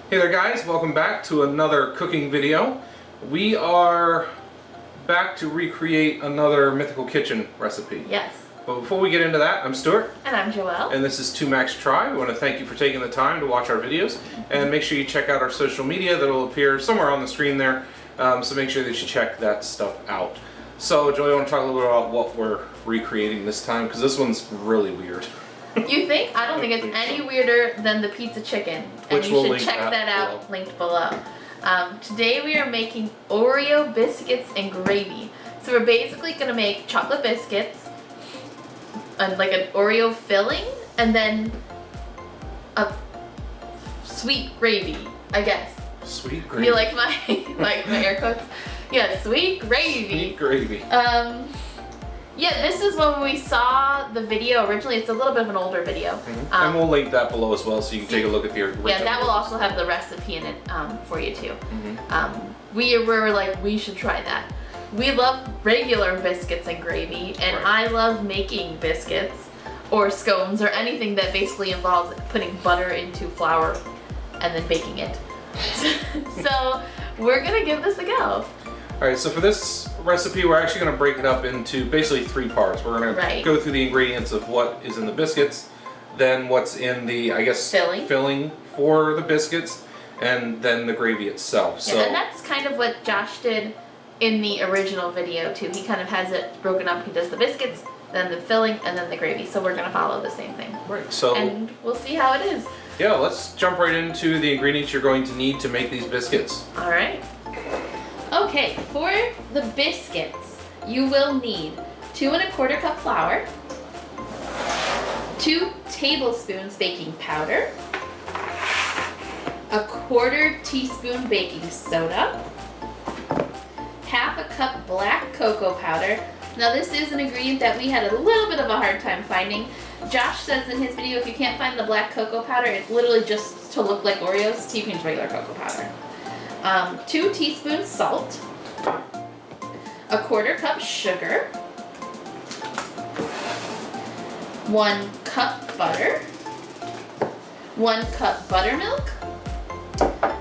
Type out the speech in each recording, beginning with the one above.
Hey there guys, welcome back to another cooking video. We are back to recreate another Mythical Kitchen recipe. Yes. But before we get into that, I'm Stuart. And I'm Joelle. And this is 2 Max Try. We want to thank you for taking the time to watch our videos. And make sure you check out our social media that'll appear somewhere on the screen there. So make sure that you check that stuff out. So Joey, I want to talk a little bit about what we're recreating this time, because this one's really weird. You think? I don't think it's any weirder than the pizza chicken. And Which you we'll should check that out, below. linked below. Today we are making Oreo biscuits and gravy. So we're basically going to make chocolate biscuits, and like an Oreo filling, and then a sweet gravy, I guess. Sweet gravy. You like my air quotes? Yeah, sweet gravy. Sweet gravy. Yeah, this is when we saw the video originally. It's a little bit of an older video. And we'll link that below as well, so you can take a look at the original. Yeah, that will also have the recipe in it for you too. We were like, we should try that. We love regular biscuits and gravy, and I love making biscuits or scones or anything that basically involves putting butter into flour and then baking it. So we're gonna give this a go. Alright, so for this recipe, we're actually going to break it up into basically 3 parts. We're going to go through the ingredients of what is in the biscuits, then what's in the, I guess, filling for the biscuits, and then the gravy itself. Yeah, and that's kind of what Josh did in the original video too. He kind of has it broken up. He does the biscuits, then the filling, and then the gravy. So we're going to follow the same thing. Right, so... And we'll see how it is. Yeah, let's jump right into the ingredients you're going to need to make these biscuits. Alright. Okay, for the biscuits, you will need 2 1/4 cup flour, 2 tablespoons baking powder, 1/4 teaspoon baking soda, 1/2 cup black cocoa powder. Now this is an ingredient that we had a little bit of a hard time finding. Josh says in his video, if you can't find the black cocoa powder, it's literally just to look like Oreos, so you can use regular cocoa powder. 2 teaspoons salt, 1/4 cup sugar, 1 cup butter, 1 cup buttermilk,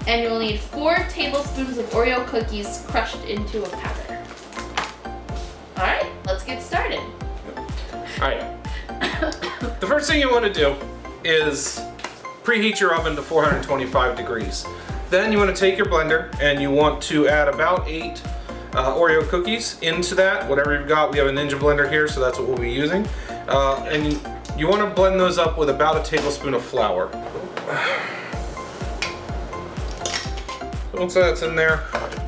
and you'll need 4 tablespoons of Oreo cookies crushed into a powder. Alright, let's get started. Alright. The first thing you want to do is preheat your oven to 425 degrees. Then you want to take your blender and you want to add about 8 Oreo cookies into that. Whatever you've got, we have a Ninja blender here, so that's what we'll be using. And you want to blend those up with about 1 tablespoon of flour. So once that's in there,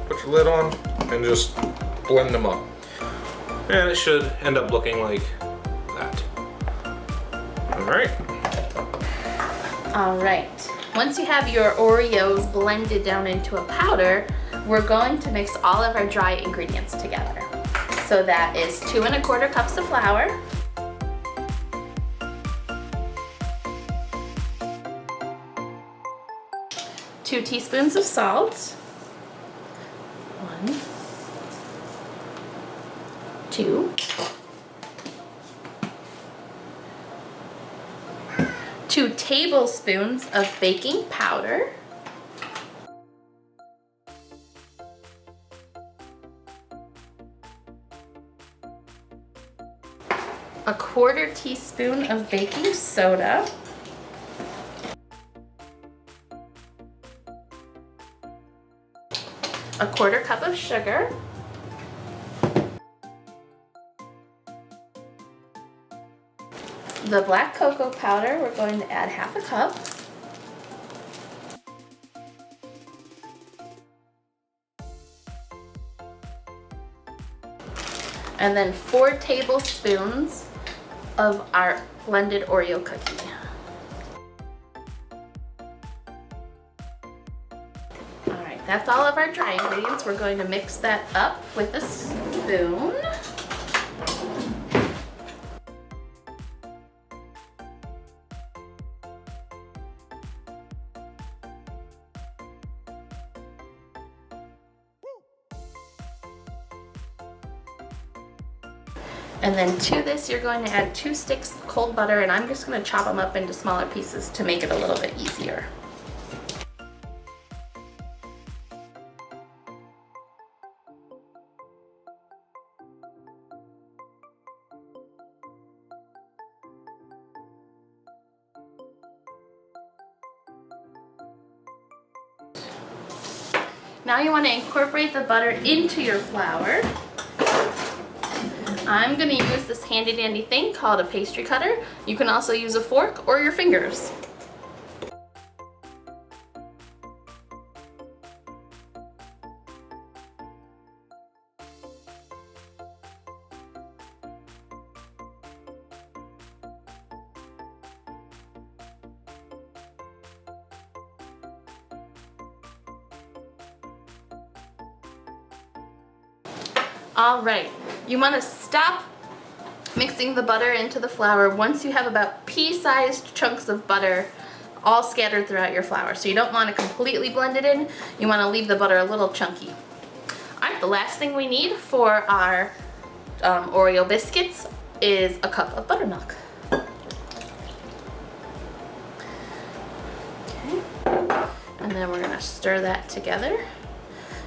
put your lid on and just blend them up. And it should end up looking like that. Alright. Alright. Once you have your Oreos blended down into a powder, we're going to mix all of our dry ingredients together. So that is 2 1/4 cups of flour, 2 teaspoons of salt, 1, 2, 2 tablespoons of baking powder, 1/4 teaspoon of baking soda, 1/4 cup of sugar, the black cocoa powder, we're going to add 1/2 cup, and then 4 tablespoons of our blended Oreo cookie. Alright, that's all of our dry ingredients. We're going to mix that up with a spoon. And then to this, you're going to add 2 sticks of cold butter, and I'm just going to chop them up into smaller pieces to make it a little bit easier. Now you want to incorporate the butter into your flour. I'm going to use this handy dandy thing called a pastry cutter. You can also use a fork or your fingers. All right, you want to stop mixing the butter into the flour once you have about pea-sized chunks of butter all scattered throughout your flour. So you don't want to completely blend it in, you want to leave the butter a little chunky. All right, the last thing we need for our Oreo biscuits is a cup of buttermilk. Okay, and then we're gonna stir that together.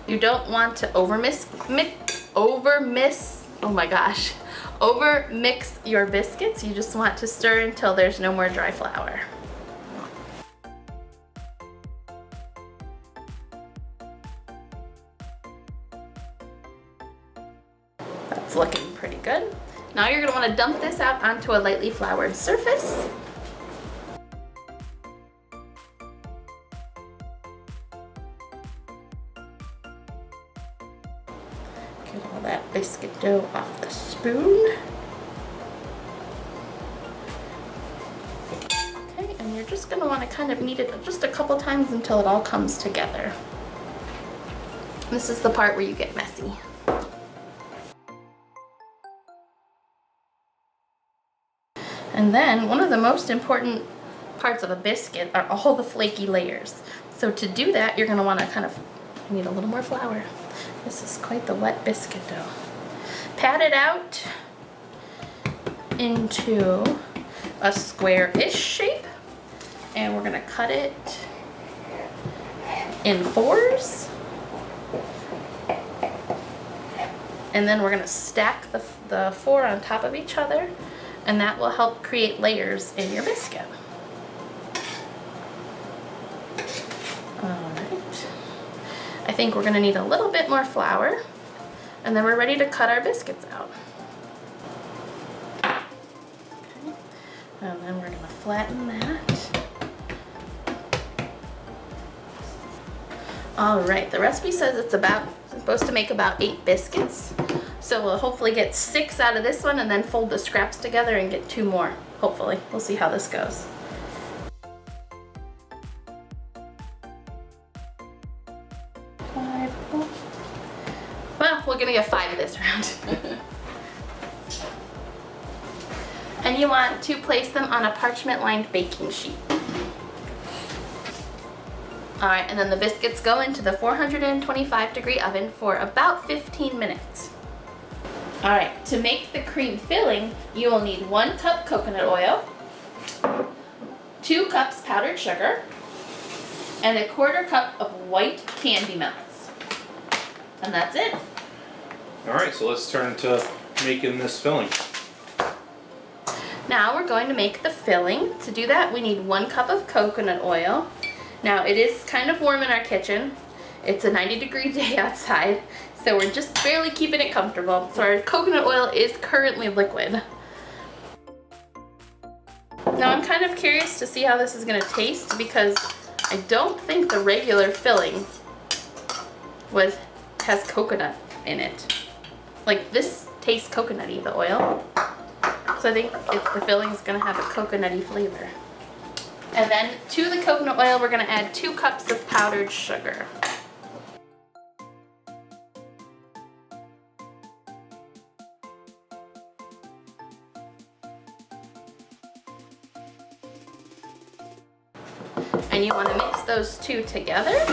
You don't want to overmix your biscuits. You just want to stir until there's no more dry flour. That's looking pretty good. Now you're going to want to dump this out onto a lightly floured surface. Get all that biscuit dough off the spoon. Okay, and you're just going to want to kind of knead it just a couple times until it all comes together. This is the part where you get messy. And then one of the most important parts of a biscuit are all the flaky layers. So to do that, you're going to want to kind of need a little more flour. This is quite the wet biscuit dough. Pat it out into a square-ish shape, and we're going to cut it in fours. And then we're going to stack the four on top of each other, and that will help create layers in your biscuit. Alright. I think we're going to need a little bit more flour, and then we're ready to cut our biscuits out. Okay. And then we're going to flatten that. Alright, the recipe says it's supposed to make about 8 biscuits. So we'll hopefully get 6 out of this one and then fold the scraps together and get 2 more. Hopefully. We'll see how this goes. Well, we're gonna get 5 this round. And you want to place them on a parchment-lined baking sheet. Alright, and then the biscuits go into the 425-degree oven for about 15 minutes. Alright, to make the cream filling, you will need 1 cup coconut oil, 2 cups powdered sugar, and a 1/4 cup of white candy melts. And that's it. Alright, so let's turn to making this filling. Now we're going to make the filling. To do that, we need 1 cup of coconut oil. Now it is kind of warm in our kitchen. It's a 90-degree day outside, so we're just barely keeping it comfortable. So our coconut oil is currently liquid. Now I'm kind of curious to see how this is going to taste because I don't think the regular filling has coconut in it. Like, this tastes coconutty, the oil. So I think the filling is going to have a coconutty flavor. And then to the coconut oil, we're going to add 2 cups of powdered sugar. And you want to mix those 2 together.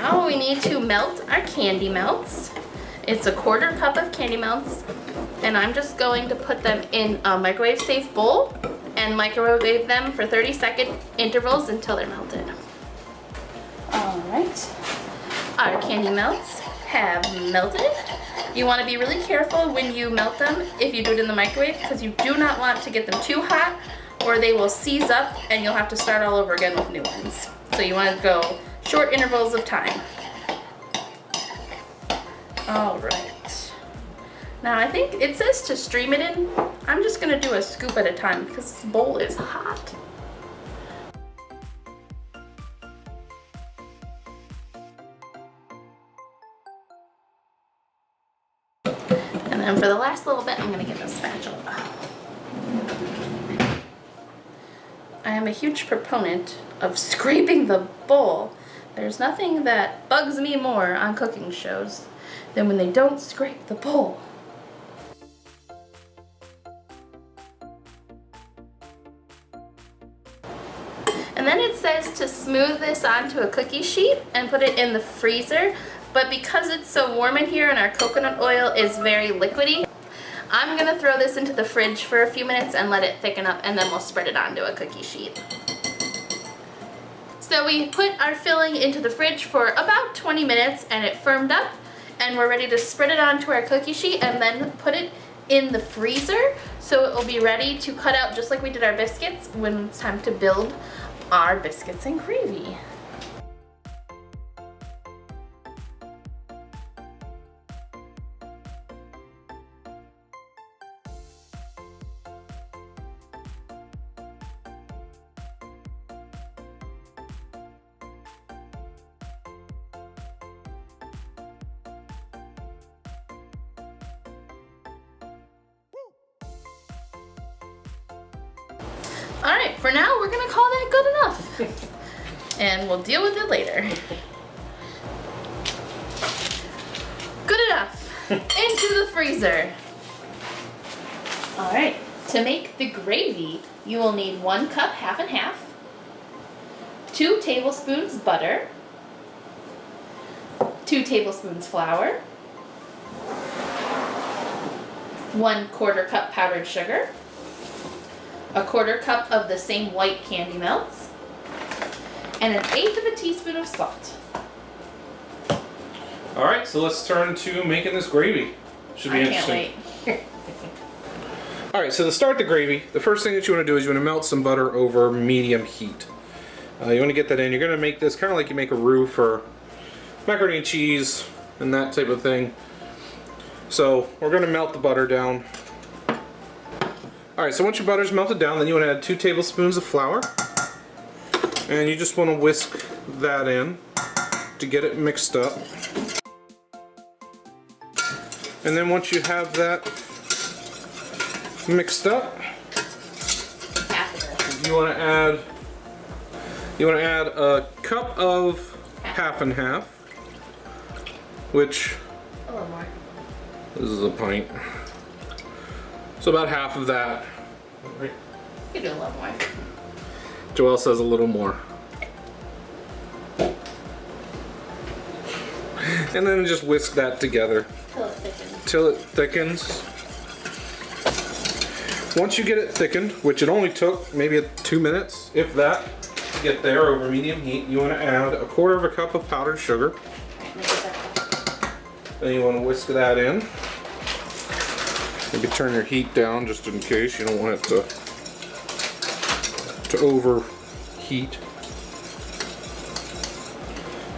Now we need to melt our candy melts. It's a 1/4 cup of candy melts, and I'm just going to put them in a microwave safe bowl and microwave them for 30-second intervals until they're melted. Alright, our candy melts have melted. You want to be really careful when you melt them if you do it in the microwave, because you do not want to get them too hot or they will seize up and you'll have to start all over again with new ones. So you want to go short intervals of time. All right. Now I think it says to stream it in. I'm just going to do a scoop at a time because this bowl is hot. And then for the last little bit, I'm going to get a spatula. I am a huge proponent of scraping the bowl. There's nothing that bugs me more on cooking shows than when they don't scrape the bowl. And then it says to smooth this onto a cookie sheet and put it in the freezer. But because it's so warm in here and our coconut oil is very liquidy, I'm gonna throw this into the fridge for a few minutes and let it thicken up, and then we'll spread it onto a cookie sheet. So we put our filling into the fridge for about 20 minutes and it firmed up, and we're ready to spread it onto our cookie sheet and then put it in the freezer so it will be ready to cut out just like we did our biscuits when it's time to build our biscuits and gravy. Alright, for now we're gonna call that good enough. And we'll deal with it later. Good enough. Into the freezer. Alright, to make the gravy, you will need 1 cup half and half, 2 tablespoons butter, 2 tablespoons flour, 1/4 cup powdered sugar, 1/4 cup of the same white candy melts, and 1/8 teaspoon of salt. All right, so let's turn to making this gravy. Should be interesting. Can't wait. All right, so to start the gravy, the first thing that you want to do is you want to melt some butter over medium heat. You want to get that in. You're going to make this kind of like you make a roux for macaroni and cheese and that type of thing. So we're going to melt the butter down. All right, so once your butter's melted down, then you want to add 2 tablespoons of flour. And you just want to whisk that in to get it mixed up. And then once you have that mixed up, you want to add a cup of half and half, which A little more. this is a pint. So about half of that. Right. You can do a little more. Joelle says a little more. And then just whisk that together Till it thickens. Once you get it thickened, which it only took maybe 2 minutes, if that, to get there over medium heat, you want to add 1/4 cup of powdered sugar. Then you want to whisk that in. Maybe turn your heat down just in case. You don't want it to overheat.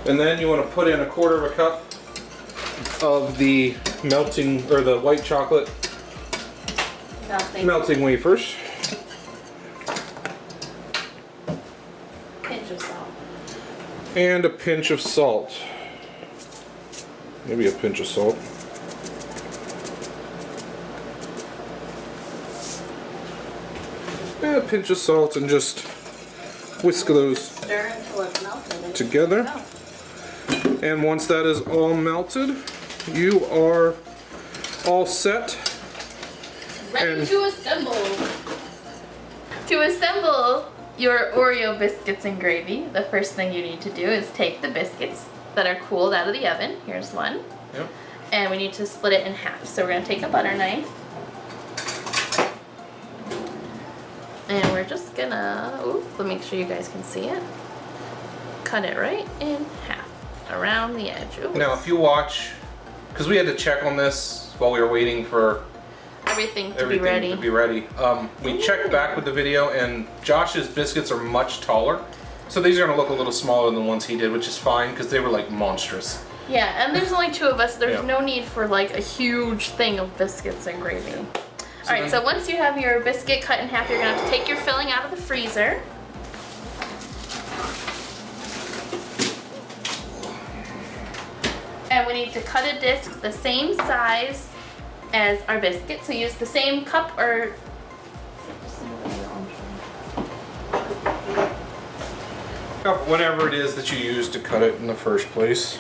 And then you want to put in 1/4 cup of the melting, or the white chocolate melting wafers. Pinch of salt. And a pinch of salt. Maybe a pinch of salt. And a pinch of salt, and just whisk those Stir until it's melted. together. And once that is all melted, you are all set. Ready to assemble. To assemble your Oreo biscuits and gravy, the first thing you need to do is take the biscuits that are cooled out of the oven. Here's one. Yep. And we need to split it in half. So we're going to take a butter knife. And we're just going to, let me make sure you guys can see it. Cut it right in half around the edge. Ooh. Now, if you watch because we had to check on this while we were waiting for Everything to everything be ready. We checked back with the video, and Josh's biscuits are much taller. So these are gonna look a little smaller than the ones he did, which is fine because they were like monstrous. Yeah, and there's only 2 of us. There's Yeah. no need for like a huge thing of biscuits and gravy. So Alright, so once you have your biscuit cut in half, you're gonna have to take your filling out of the freezer. And we need to cut a disc the same size as our biscuit. So use the same cup or whatever it is that you use to cut it in the first place.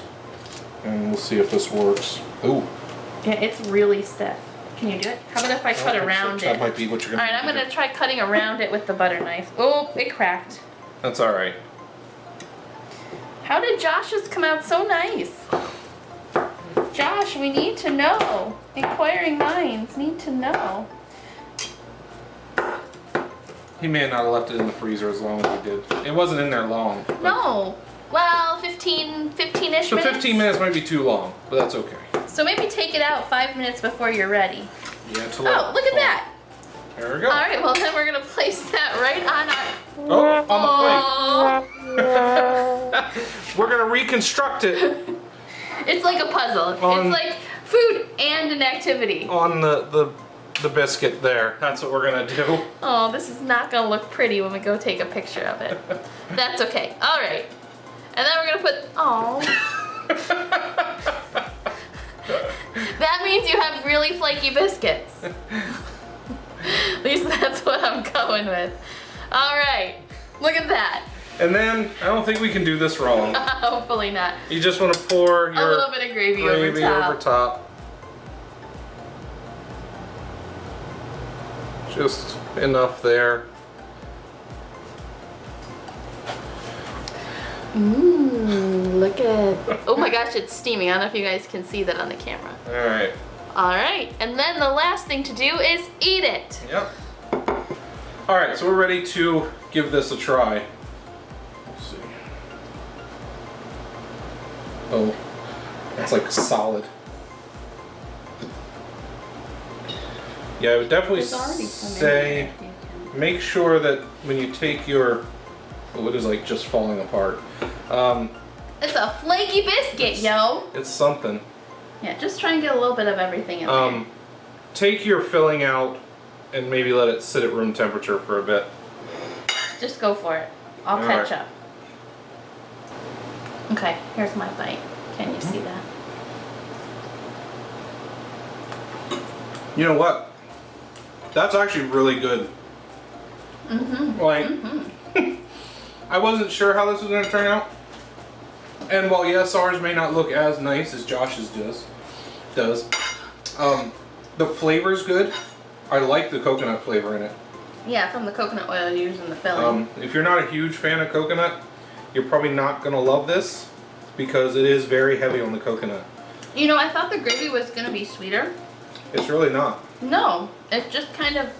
And we'll see if this works. Ooh. yeah, it's really stiff. Can you do it? How about if I cut around That it? might be what you're gonna Alright, I'm do. gonna try cutting around it with the butter knife. Oh, it cracked. That's alright. How did Josh's come out so nice? Josh, we need to know. Inquiring minds need to know. He may not have left it in the freezer as long as he did. It wasn't in there long. but- No. Well, 15-ish So minutes. 15 minutes might be too long, but that's okay. So maybe take it out 5 minutes before you're ready. Yeah, to Oh, look at that. There we go. All right, well then we're gonna place that right on our. Oh, on the Oh. plate. We're gonna reconstruct it It's like a puzzle. On- It's like food and an activity. on the biscuit there. That's what we're gonna do. Oh, this is not gonna look pretty when we go take a picture of it. That's okay. All right. And then we're gonna put. Oh. That means you have really flaky biscuits. At least that's what I'm going with. All right. Look at that. And then, I don't think we can do this wrong. Hopefully not. You just want to pour A your little bit of gravy over top. Just enough there. Mmm, look at. Oh my gosh, it's steaming. I don't know if you guys can see that on the camera. Alright. All right, and then the last thing to do is eat it. Yep. Alright, so we're ready to give this a try. Let's see. Oh, that's like solid. Yeah, I would definitely say make sure that when you take your, oh, it is like just falling apart. It's a flaky biscuit, yo. It's something. Yeah, just try and get a little bit of everything in there. Take your filling out and maybe let it sit at room temperature for a bit. Just go for it. I'll All catch right. up. Okay, here's my bite. Can you see that? You know what? That's actually really good. Mm-hmm. Like, Mm-hmm. I wasn't sure how this was going to turn out. And while yes, ours may not look as nice as Josh's does, the flavor's good. I like the coconut flavor in it. Yeah, from the coconut oil you use in the filling. If you're not a huge fan of coconut, you're probably not going to love this because it is very heavy on the coconut. You know, I thought the gravy was going to be sweeter. It's really not. No, it's just kind of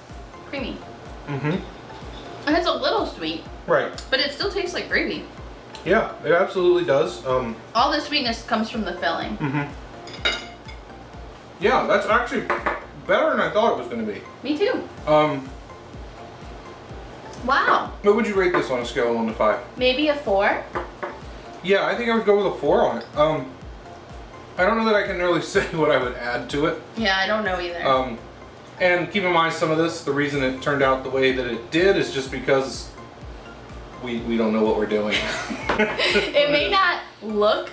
creamy. Mm-hmm. And it's a little sweet, Right. but it still tastes like gravy. Yeah, it absolutely does. All the sweetness comes from the filling. Mm-hmm. Yeah, that's actually better than I thought it was going to be. Me too. Wow. What would you rate this on a scale of 1 to 5? Maybe a 4. Yeah, I think I would go with a 4 on it. I don't know that I can really say what I would add to it. Yeah, I don't know either. And keep in mind some of this, the reason it turned out the way that it did is just because we don't know what we're doing. It may not look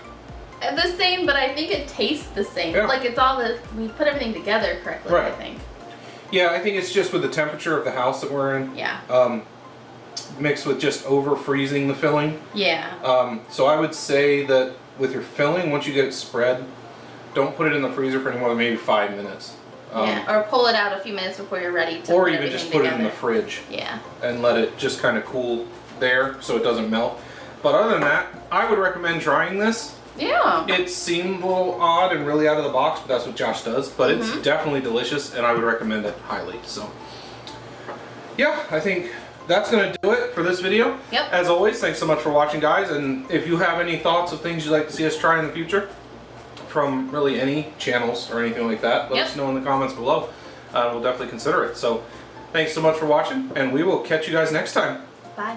the same, but I think it tastes the same. Yeah. Like it's all we put everything together correctly, Right. I think. Yeah, I think it's just with the temperature of the house that we're in. Yeah. Mixed with just over freezing the filling. Yeah. So I would say that with your filling, once you get it spread, don't put it in the freezer for any more than maybe 5 minutes. Yeah. Or pull it out a few minutes before you're ready to Or put even just everything put it in the together. fridge Yeah. and let it just kind of cool there so it doesn't melt. But other than that, I would recommend trying this. Yeah. It seemed a little odd and really out of the box, but that's what Josh does. But it's definitely delicious, and I would recommend it highly. So, yeah, I think that's going to do it for this video. Yep. As always, thanks so much for watching, guys. And if you have any thoughts of things you'd like to see us try in the future, from really any channels or anything like that, let Yep. us know in the comments below. We'll definitely consider it. So thanks so much for watching, and we will catch you guys next time. Bye.